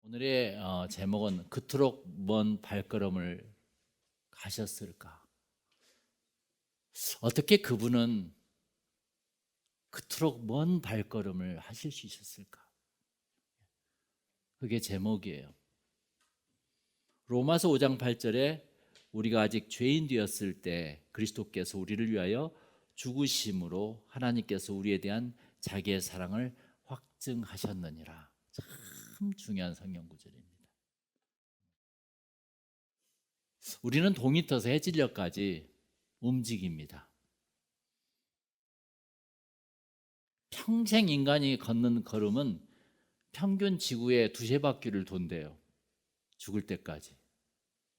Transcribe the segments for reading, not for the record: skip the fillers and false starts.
오늘의 제목은 그토록 먼 발걸음을 가셨을까? 어떻게 그분은 그토록 먼 발걸음을 하실 수 있었을까? 그게 제목이에요. 로마서 5장 8절에 우리가 아직 죄인 되었을 때 그리스도께서 우리를 위하여 죽으심으로 하나님께서 우리에 대한 자기의 사랑을 확증하셨느니라. 참 중요한 성경 구절입니다. 우리는 동이 터서 해질녘까지 움직입니다. 평생 인간이 걷는 걸음은 평균 지구의 두세 바퀴를 돈대요. 죽을 때까지.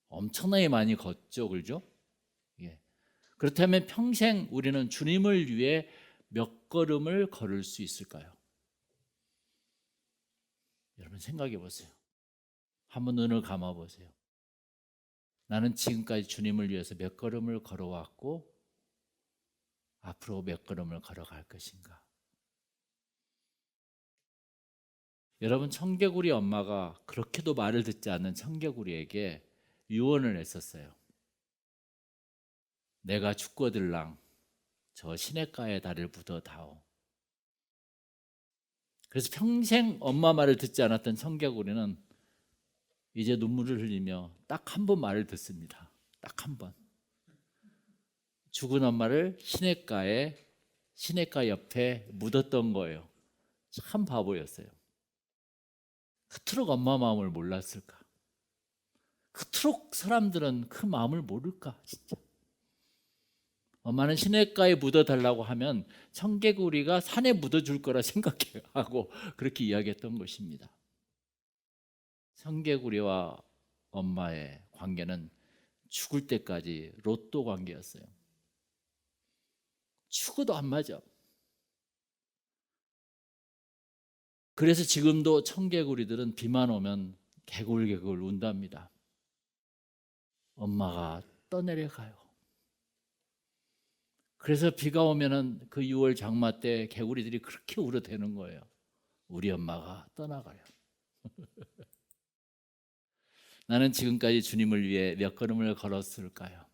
엄청나게 많이 걷죠, 그죠? 예. 그렇다면 평생 우리는 주님을 위해 몇 걸음을 걸을 수 있을까요? 여러분 생각해 보세요. 한번 눈을 감아 보세요. 나는 지금까지 주님을 위해서 몇 걸음을 걸어왔고 앞으로 몇 걸음을 걸어갈 것인가? 여러분, 청개구리 엄마가 그렇게도 말을 듣지 않는 청개구리에게 유언을 했었어요. 내가 죽거들랑 저 시냇가에 다리를 묻어다오. 그래서 평생 엄마 말을 듣지 않았던 청개구리는 이제 눈물을 흘리며 딱 한 번 말을 듣습니다. 딱 한 번. 죽은 엄마를 시냇가 옆에 묻었던 거예요. 참 바보였어요. 그토록 엄마 마음을 몰랐을까? 그토록 사람들은 그 마음을 모를까? 진짜. 엄마는 시냇가에 묻어달라고 하면 청개구리가 산에 묻어줄 거라 생각하고 그렇게 이야기했던 것입니다. 청개구리와 엄마의 관계는 죽을 때까지 로또 관계였어요. 죽어도 안 맞아. 그래서 지금도 청개구리들은 비만 오면 개굴개굴 운답니다. 엄마가 떠내려가요. 그래서 비가 오면은 그 6월 장마 때 개구리들이 그렇게 울어대는 거예요. 우리 엄마가 떠나가요. 나는 지금까지 주님을 위해 몇 걸음을 걸었을까요?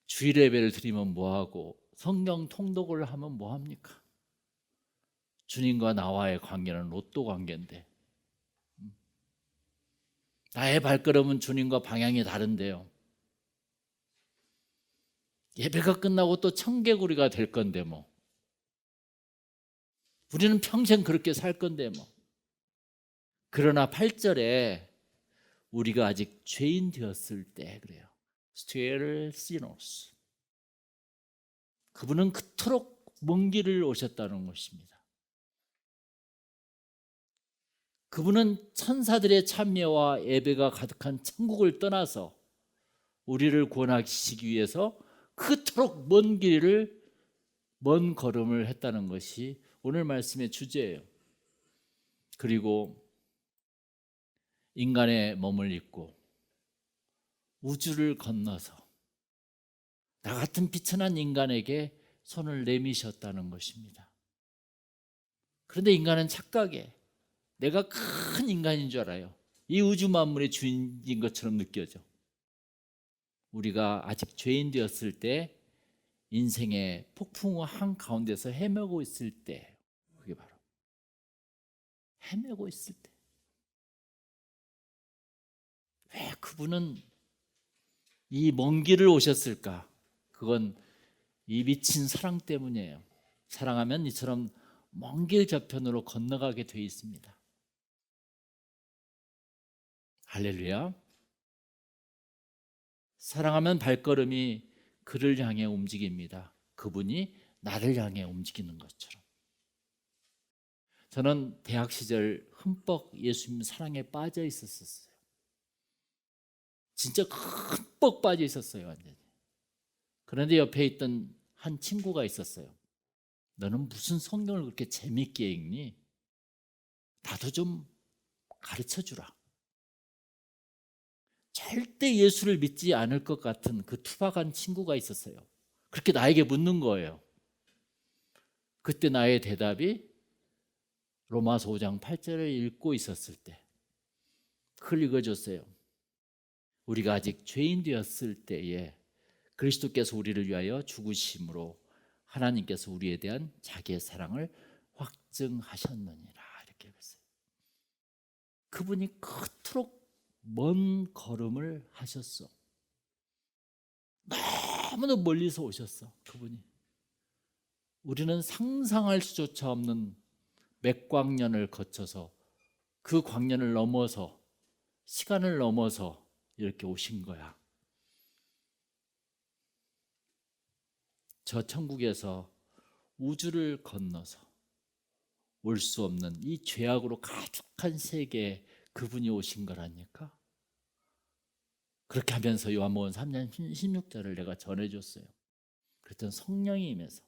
주일 예배를 드리면 뭐하고 성경 통독을 하면 뭐합니까? 주님과 나와의 관계는 로또 관계인데 나의 발걸음은 주님과 방향이 다른데요. 예배가 끝나고 또 청개구리가 될 건데 뭐. 우리는 평생 그렇게 살 건데 뭐. 그러나 8절에 우리가 아직 죄인 되었을 때 그래요. Still sinners. 그분은 그토록 먼 길을 오셨다는 것입니다. 그분은 천사들의 참여와 예배가 가득한 천국을 떠나서 우리를 구원하시기 위해서 그토록 먼 걸음을 했다는 것이 오늘 말씀의 주제예요. 그리고 인간의 몸을 입고 우주를 건너서 나 같은 비천한 인간에게 손을 내미셨다는 것입니다. 그런데 인간은 착각해. 내가 큰 인간인 줄 알아요. 이 우주 만물의 주인인 것처럼 느껴져. 우리가 아직 죄인 되었을 때 인생의 폭풍 한가운데서 헤매고 있을 때, 그게 바로 헤매고 있을 때. 왜 그분은 이 먼 길을 오셨을까? 그건 이 미친 사랑 때문이에요. 사랑하면 이처럼 먼 길 저편으로 건너가게 돼 있습니다. 할렐루야. 사랑하면 발걸음이 그를 향해 움직입니다. 그분이 나를 향해 움직이는 것처럼. 저는 대학 시절 흠뻑 예수님 사랑에 빠져 있었어요. 진짜 흠뻑 빠져 있었어요, 완전히. 그런데 옆에 있던 한 친구가 있었어요. 너는 무슨 성경을 그렇게 재밌게 읽니? 나도 좀 가르쳐 주라. 절대 예수를 믿지 않을 것 같은 그 투박한 친구가 있었어요. 그렇게 나에게 묻는 거예요. 그때 나의 대답이 로마서 5장 8절을 읽고 있었을 때 그걸 읽어줬어요. 우리가 아직 죄인 되었을 때에 그리스도께서 우리를 위하여 죽으심으로 하나님께서 우리에 대한 자기의 사랑을 확증하셨느니라, 이렇게 했어요. 그분이 그토록 먼 걸음을 하셨어. 너무나 멀리서 오셨어. 그분이. 우리는 상상할 수조차 없는 몇 광년을 거쳐서 그 광년을 넘어서 시간을 넘어서 이렇게 오신 거야. 저 천국에서 우주를 건너서 올 수 없는 이 죄악으로 가득한 세계에 그분이 오신 거라니까. 그렇게 하면서 요한복음 3장 16절을 내가 전해줬어요. 그랬더니 성령이 임해서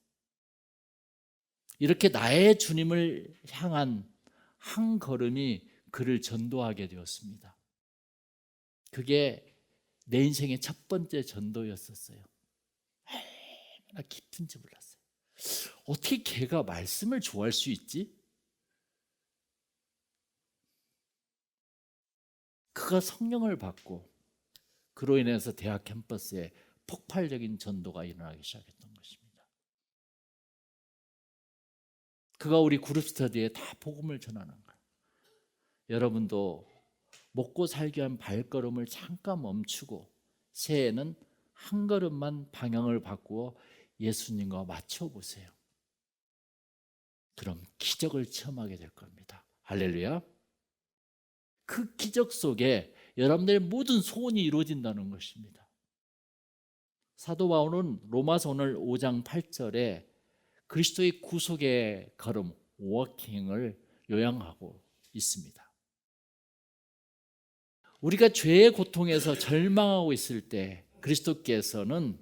이렇게 나의 주님을 향한 한 걸음이 그를 전도하게 되었습니다. 그게 내 인생의 첫 번째 전도였었어요. 얼마나 깊은지 몰랐어요. 어떻게 걔가 말씀을 좋아할 수 있지? 그가 성령을 받고 그로 인해서 대학 캠퍼스에 폭발적인 전도가 일어나기 시작했던 것입니다. 그가 우리 그룹 스터디에 다 복음을 전하는 거예요. 여러분도 먹고 살기 위한 발걸음을 잠깐 멈추고 새해에는 한 걸음만 방향을 바꾸어 예수님과 맞춰보세요. 그럼 기적을 체험하게 될 겁니다. 할렐루야. 그 기적 속에 여러분들의 모든 소원이 이루어진다는 것입니다. 사도 바울은 로마서 오늘 5장 8절에 그리스도의 구속의 걸음, 워킹을 요약하고 있습니다. 우리가 죄의 고통에서 절망하고 있을 때 그리스도께서는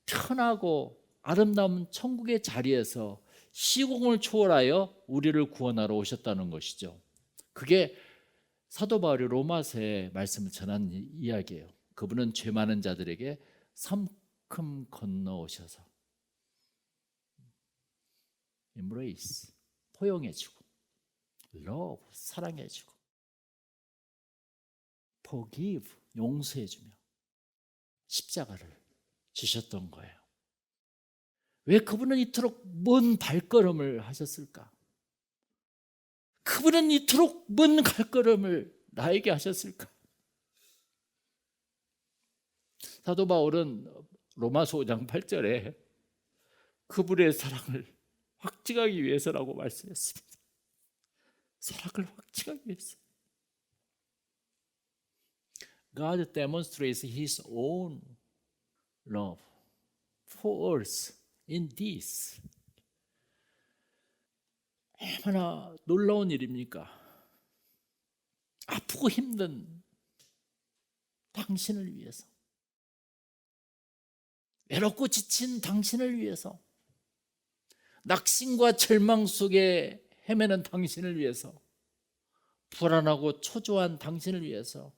편하고 아름다운 천국의 자리에서 시공을 초월하여 우리를 구원하러 오셨다는 것이죠. 그게 사도 바울이 로마서에 말씀을 전한 이야기예요. 그분은 죄 많은 자들에게 섬큼 건너오셔서 embrace, 포용해주고 love, 사랑해주고 forgive, 용서해주며 십자가를 주셨던 거예요. 왜 그분은 이토록 먼 발걸음을 하셨을까? 그분은 이토록 먼 발걸음을 나에게 하셨을까? 사도 바울은 로마서 5장 8절에 그분의 사랑을 확증하기 위해서라고 말씀했습니다. 사랑을 확증하기 위해서. God demonstrates His own love for us in this. 얼마나 놀라운 일입니까? 아프고 힘든 당신을 위해서, 외롭고 지친 당신을 위해서, 낙심과 절망 속에 헤매는 당신을 위해서, 불안하고 초조한 당신을 위해서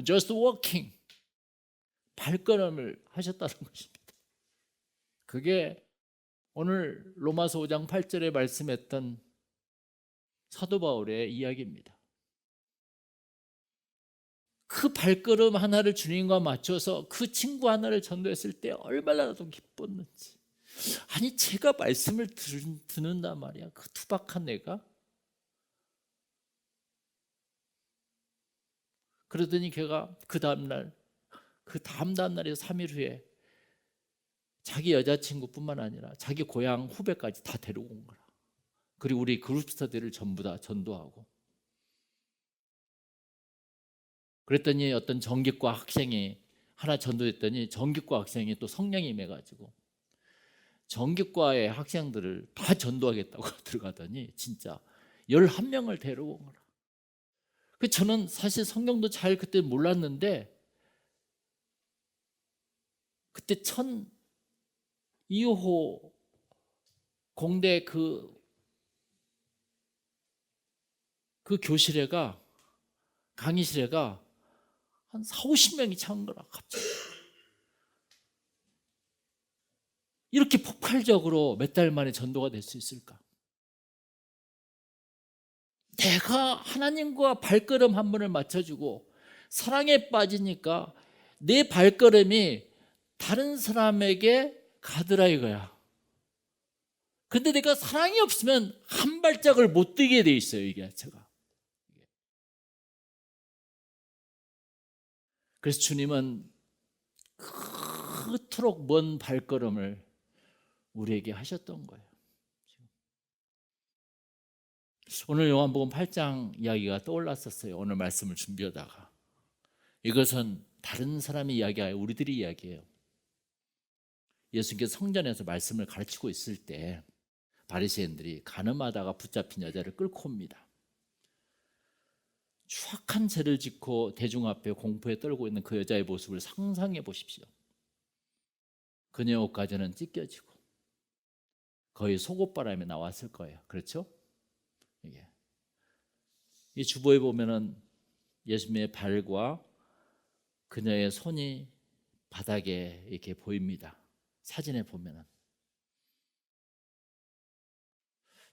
just walking, 발걸음을 하셨다는 것입니다. 그게 오늘 로마서 5장 8절에 말씀했던 사도 바울의 이야기입니다. 그 발걸음 하나를 주님과 맞춰서 그 친구 하나를 전도했을 때 얼마나 더 기뻤는지. 아니 제가 말씀을 듣는단 말이야. 그 투박한 애가. 그러더니 걔가 그 다음날에 3일 후에 자기 여자친구뿐만 아니라 자기 고향 후배까지 다 데리고 온 거라. 그리고 우리 그룹 스터디를 전부 다 전도하고. 그랬더니 어떤 전기과 학생이 하나 전도했더니 전기과 학생이 또 성령이 임해가지고 전기과의 학생들을 다 전도하겠다고 들어가더니 진짜 11명을 데려온 거라. 저는 사실 성경도 잘 그때 몰랐는데 그때 2호 공대 그 교실에가 강의실에가 한 40-50명이 찬 거라. 갑자기 이렇게 폭발적으로 몇 달 만에 전도가 될 수 있을까? 내가 하나님과 발걸음 한 번을 맞춰주고 사랑에 빠지니까 내 발걸음이 다른 사람에게 가더라 이거야. 근데 내가 사랑이 없으면 한 발짝을 못 뛰게 돼 있어요, 이게 제가. 그래서 주님은 그토록 먼 발걸음을 우리에게 하셨던 거예요. 오늘 요한복음 8장 이야기가 떠올랐었어요. 오늘 말씀을 준비하다가. 이것은 다른 사람의 이야기가 아니라 우리들의 이야기예요. 예수님께서 성전에서 말씀을 가르치고 있을 때 바리새인들이 간음하다가 붙잡힌 여자를 끌고 옵니다. 추악한 죄를 짓고 대중 앞에 공포에 떨고 있는 그 여자의 모습을 상상해 보십시오. 그녀의 옷까지는 찢겨지고 거의 속옷바람에 나왔을 거예요. 그렇죠? 이게 이 주보에 보면은 예수님의 발과 그녀의 손이 바닥에 이렇게 보입니다. 사진에 보면은.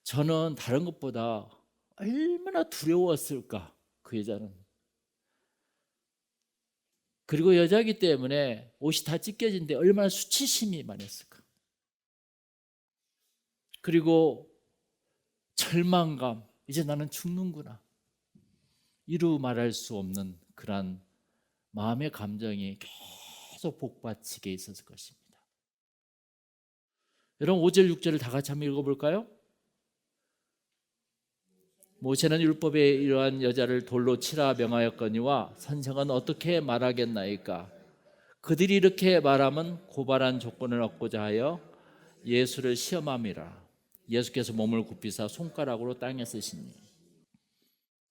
저는 다른 것보다 얼마나 두려웠을까, 그 여자는. 그리고 여자이기 때문에 옷이 다 찢겨진데 얼마나 수치심이 많았을까. 그리고 절망감, 이제 나는 죽는구나. 이루 말할 수 없는 그런 마음의 감정이 계속 복받치게 있었을 것입니다. 여러분 5절 6절을 다 같이 한번 읽어볼까요? 모세는 율법에 이러한 여자를 돌로 치라 명하였거니와 선생은 어떻게 말하겠나이까? 그들이 이렇게 말하면 고발한 조건을 얻고자 하여 예수를 시험함이라. 예수께서 몸을 굽히사 손가락으로 땅에 쓰시니.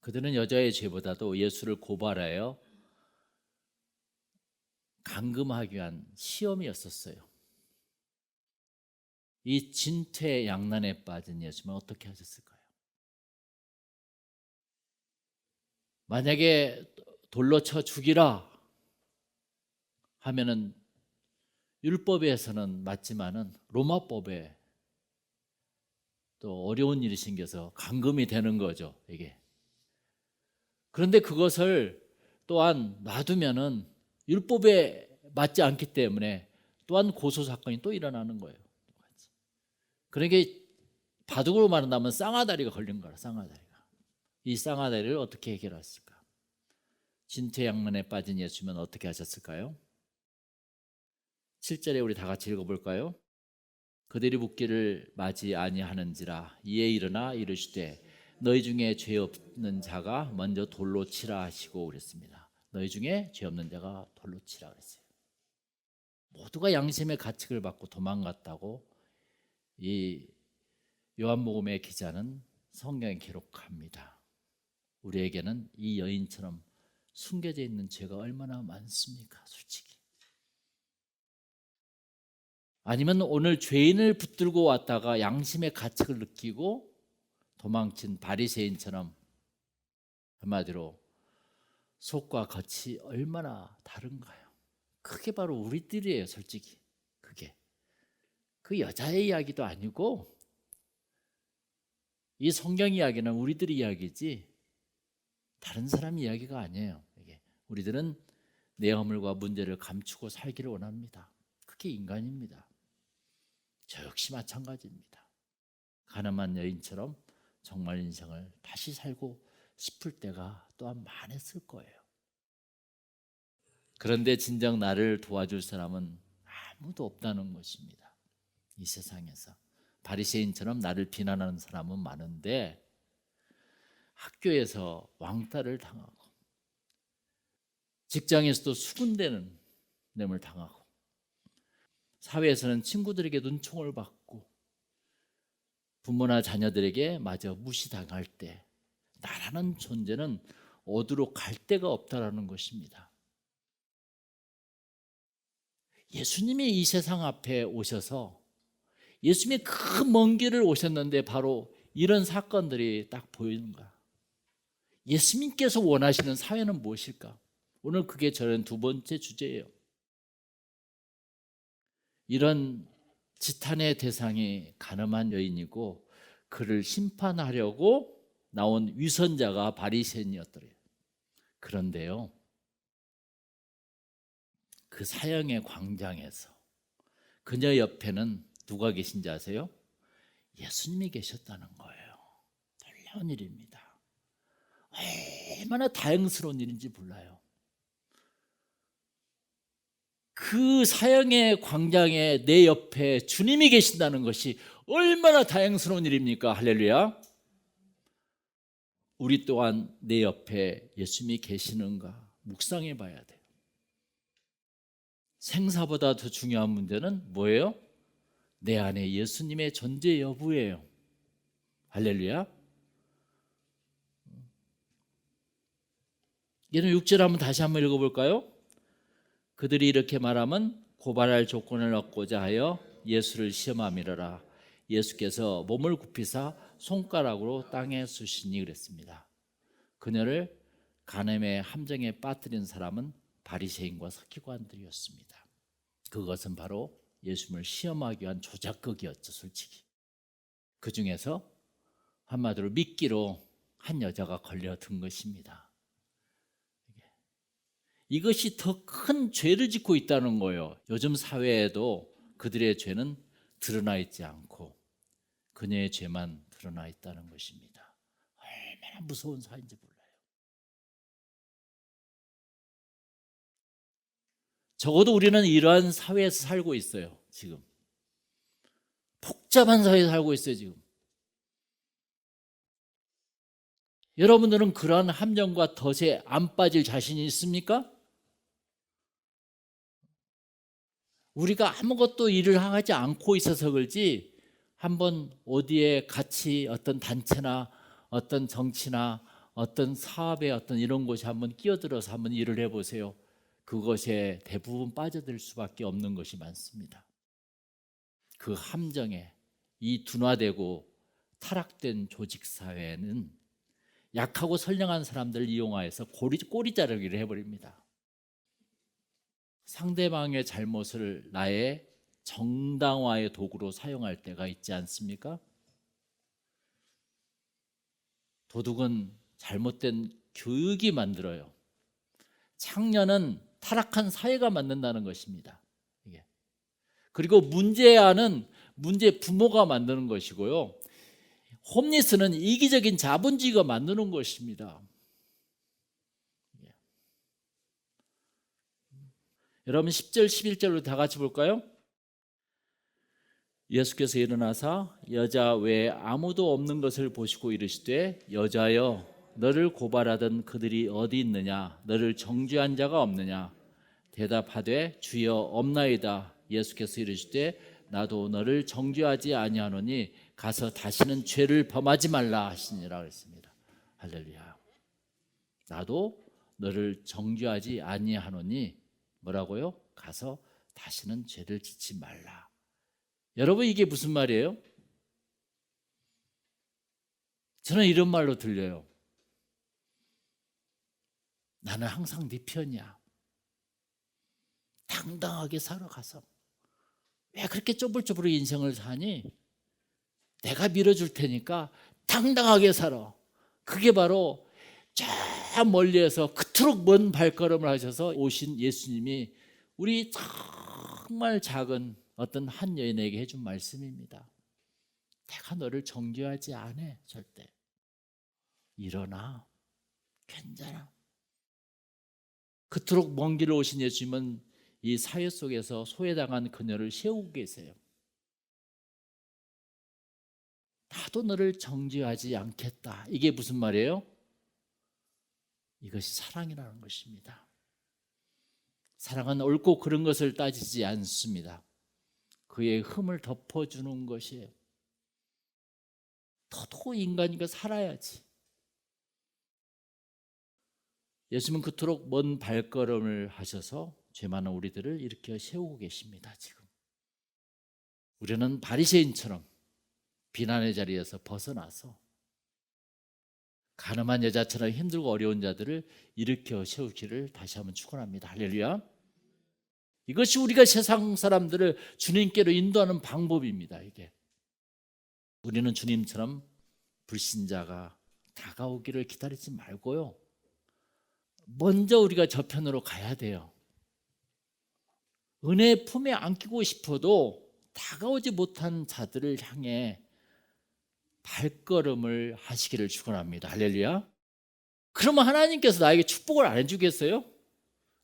그들은 여자의 죄보다도 예수를 고발하여 감금하기 위한 시험이었었어요. 이 진퇴양난에 빠진 예수님은 어떻게 하셨을까요? 만약에 돌로 쳐 죽이라 하면은 율법에서는 맞지만은 로마법에 또 어려운 일이 생겨서 감금이 되는 거죠, 이게. 그런데 그것을 또한 놔두면은 율법에 맞지 않기 때문에 또한 고소 사건이 또 일어나는 거예요. 그러니까 바둑으로 말한다면 쌍아다리가 걸린 거라, 쌍아다리가. 이 쌍아다리를 어떻게 해결했을까? 진퇴양난에 빠진 예수님은 어떻게 하셨을까요? 7절에 우리 다 같이 읽어볼까요? 그들이 묻기를 맞이 아니하는지라 이에 일어나 이르시되 너희 중에 죄 없는 자가 먼저 돌로 치라 하시고 그랬습니다. 너희 중에 죄 없는 자가 돌로 치라 그랬어요. 모두가 양심의 가책을 받고 도망갔다고 이 요한복음의 기자는 성경에 기록합니다. 우리에게는 이 여인처럼 숨겨져 있는 죄가 얼마나 많습니까? 솔직히. 아니면 오늘 죄인을 붙들고 왔다가 양심의 가책을 느끼고 도망친 바리새인처럼 한마디로 속과 겉이 얼마나 다른가요? 그게 바로 우리들이에요, 솔직히. 그게 그 여자의 이야기도 아니고 이 성경 이야기는 우리들의 이야기지 다른 사람 이야기가 아니에요. 이게 우리들은 내 허물과 문제를 감추고 살기를 원합니다. 그게 인간입니다. 저 역시 마찬가지입니다. 가늠한 여인처럼 정말 인생을 다시 살고 싶을 때가 또한 많았을 거예요. 그런데 진정 나를 도와줄 사람은 아무도 없다는 것입니다. 이 세상에서 바리새인처럼 나를 비난하는 사람은 많은데 학교에서 왕따를 당하고 직장에서도 수군대는 nem을 당하고 사회에서는 친구들에게 눈총을 받고 부모나 자녀들에게 마저 무시당할 때 나라는 존재는 어디로 갈 데가 없다라는 것입니다. 예수님이 이 세상 앞에 오셔서 예수님이 그 먼 길을 오셨는데 바로 이런 사건들이 딱 보이는 거야. 예수님께서 원하시는 사회는 무엇일까? 오늘 그게 저는 두 번째 주제예요. 이런 지탄의 대상이 가늠한 여인이고 그를 심판하려고 나온 위선자가 바리새인이었더래요. 그런데요, 그 사형의 광장에서 그녀 옆에는 누가 계신지 아세요? 예수님이 계셨다는 거예요. 놀라운 일입니다. 얼마나 다행스러운 일인지 몰라요. 그 사형의 광장에 내 옆에 주님이 계신다는 것이 얼마나 다행스러운 일입니까? 할렐루야. 우리 또한 내 옆에 예수님이 계시는가 묵상해 봐야 돼요. 생사보다 더 중요한 문제는 뭐예요? 내 안에 예수님의 존재 여부예요. 할렐루야. 얘는 6절 한번 다시 한번 읽어볼까요? 그들이 이렇게 말하면 고발할 조건을 얻고자 하여 예수를 시험함이러라. 예수께서 몸을 굽히사 손가락으로 땅에 쑤시니 그랬습니다. 그녀를 간음의 함정에 빠뜨린 사람은 바리새인과 서기관들이었습니다. 그것은 바로 예수님을 시험하기 위한 조작극이었죠. 솔직히 그 중에서 한마디로 미끼로 한 여자가 걸려든 것입니다. 이것이 더 큰 죄를 짓고 있다는 거예요. 요즘 사회에도 그들의 죄는 드러나 있지 않고 그녀의 죄만 드러나 있다는 것입니다. 얼마나 무서운 사회인지 몰라요. 적어도 우리는 이러한 사회에서 살고 있어요. 지금 복잡한 사회에서 살고 있어요. 지금 여러분들은 그러한 함정과 덫에 안 빠질 자신이 있습니까? 우리가 아무것도 일을 하지 않고 있어서 그렇지 한번 어디에 같이 어떤 단체나 어떤 정치나 어떤 사업에 어떤 이런 곳에 한번 끼어들어서 한번 일을 해보세요. 그것에 대부분 빠져들 수밖에 없는 것이 많습니다. 그 함정에 이 둔화되고 타락된 조직사회는 약하고 선량한 사람들을 이용하여서 꼬리자르기를 해버립니다. 상대방의 잘못을 나의 정당화의 도구로 사용할 때가 있지 않습니까? 도둑은 잘못된 교육이 만들어요. 창녀는 타락한 사회가 만든다는 것입니다. 그리고 문제아는 문제 부모가 만드는 것이고요. 홈리스는 이기적인 자본주의가 만드는 것입니다. 여러분 10절 11절로 다 같이 볼까요? 예수께서 일어나사 여자 외에 아무도 없는 것을 보시고 이르시되 여자여 너를 고발하던 그들이 어디 있느냐 너를 정죄한 자가 없느냐 대답하되 주여 없나이다. 예수께서 이르시되 나도 너를 정죄하지 아니하노니 가서 다시는 죄를 범하지 말라 하시니라 그랬습니다. 할렐루야. 나도 너를 정죄하지 아니하노니 뭐라고요? 가서 다시는 죄를 짓지 말라. 여러분 이게 무슨 말이에요? 저는 이런 말로 들려요. 나는 항상 네 편이야. 당당하게 살아가서 왜 그렇게 쪼불쪼불 인생을 사니? 내가 밀어줄 테니까 당당하게 살아. 그게 바로 저 멀리에서 그토록 먼 발걸음을 하셔서 오신 예수님이 우리 정말 작은 어떤 한 여인에게 해준 말씀입니다. 내가 너를 정죄하지 않아 절대. 일어나. 괜찮아. 그토록 먼 길을 오신 예수님은 이 사회 속에서 소외당한 그녀를 세우고 계세요. 나도 너를 정죄하지 않겠다. 이게 무슨 말이에요? 이것이 사랑이라는 것입니다. 사랑은 옳고 그른 것을 따지지 않습니다. 그의 흠을 덮어주는 것이에요. 너도 인간이니까 살아야지. 예수님은 그토록 먼 발걸음을 하셔서 죄 많은 우리들을 일으켜 세우고 계십니다. 지금 우리는 바리새인처럼 비난의 자리에서 벗어나서 가늠한 여자처럼 힘들고 어려운 자들을 일으켜 세우기를 다시 한번 축원합니다. 할렐루야. 이것이 우리가 세상 사람들을 주님께로 인도하는 방법입니다. 이게 우리는 주님처럼 불신자가 다 다가오기를 기다리지 말고요. 먼저 우리가 저편으로 가야 돼요. 은혜의 품에 안기고 싶어도 다가오지 못한 자들을 향해 발걸음을 하시기를 축원합니다. 할렐루야. 그러면 하나님께서 나에게 축복을 안 해주겠어요?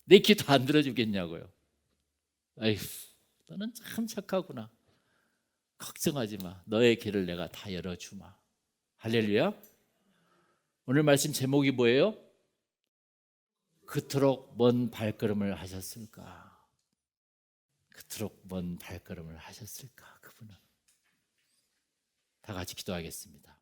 내 기도 안 들어주겠냐고요. 아이고, 너는 참 착하구나. 걱정하지 마. 너의 길을 내가 다 열어주마. 할렐루야. 오늘 말씀 제목이 뭐예요? 그토록 먼 발걸음을 하셨을까? 그토록 먼 발걸음을 하셨을까? 그분은. 다 같이 기도하겠습니다.